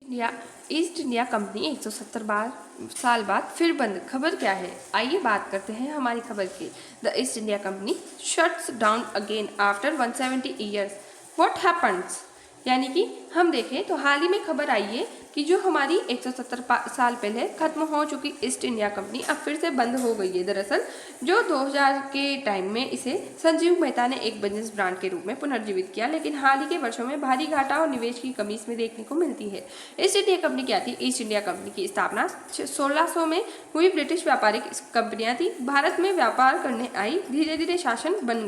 India east India company साल बाद फिर बंद। खबर क्या है, आइए बात करते हैं हमारी खबर की। The east India company shuts down again after 170 years, what happens. यानी कि हम देखें तो हाल ही में खबर आई है कि जो हमारी 170 साल पहले खत्म हो चुकी ईस्ट इंडिया कंपनी अब फिर से बंद हो गई है। दरअसल जो 2000 के टाइम में इसे संजीव मेहता ने एक बिजनेस ब्रांड के रूप में पुनर्जीवित किया, लेकिन हाल ही के वर्षों में भारी घाटा और निवेश की कमी इसमें देखने को मिलती है। ईस्ट इंडिया कंपनी क्या थी? ईस्ट इंडिया कंपनी की स्थापना 1600 में हुई ब्रिटिश व्यापारिक कंपनियां थी। भारत में व्यापार करने आई, धीरे धीरे शासक बन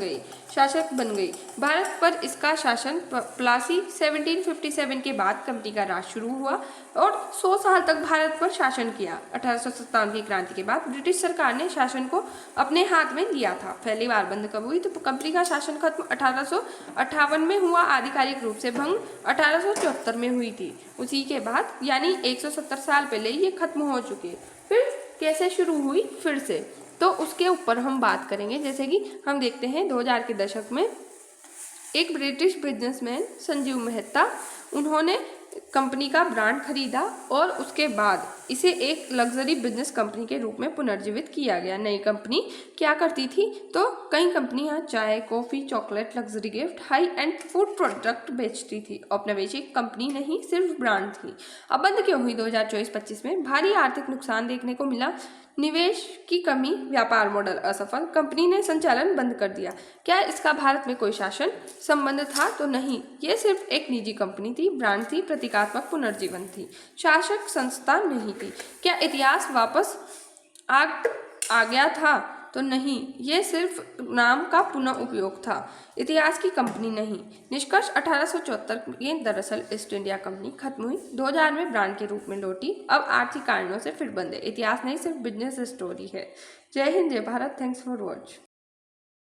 गई। भारत पर इसका शासन प्लासी 1757 के बाद कंपनी का राज शुरू हुआ और 100 साल तक भारत पर शासन किया। 1857 की क्रांति के बाद ब्रिटिश सरकार ने शासन को अपने हाथ में लिया था। पहली बार बंद कब हुई? तो कंपनी का शासन खत्म 1858 में हुआ, आधिकारिक रूप से भंग 1874 में हुई थी। उसी के बाद यानी 170 साल पहले ये खत्म हो चुके। फिर कैसे शुरू हुई फिर से, तो उसके ऊपर हम बात करेंगे। जैसे कि हम देखते हैं 2000 के दशक में एक ब्रिटिश बिजनेसमैन संजीव मेहता, उन्होंने कंपनी का ब्रांड खरीदा और उसके बाद इसे एक लग्जरी बिजनेस कंपनी के रूप में पुनर्जीवित किया गया। नई कंपनी क्या करती थी? तो कई कंपनियां चाय, coffee, chocolate, luxury gift, high and food product बेचती थी। औपनिवेशिक कंपनी नहीं, सिर्फ ब्रांड थी। अब बंद क्यों हुई? 2024-25 में भारी आर्थिक नुकसान देखने को मिला, निवेश की कमी, व्यापार मॉडल असफल, कंपनी ने संचालन बंद कर दिया। क्या इसका भारत में कोई शासन संबंध था? तो नहीं, ये सिर्फ एक निजी कंपनी थी, ब्रांड थी, प्रतीकात्मक पुनर्जीवन थी, शासक संस्था नहीं थी। क्या इतिहास वापस आ गया था? तो नहीं, ये सिर्फ नाम का पुनः उपयोग था, इतिहास की कंपनी नहीं। निष्कर्ष 1874 में दरअसल ईस्ट इंडिया कंपनी खत्म हुई, 2000 में ब्रांड के रूप में लौटी, अब आर्थिक कारणों से फिर बंद है। इतिहास नहीं, सिर्फ बिजनेस स्टोरी है। जय हिंद, जय भारत। Thanks for watch.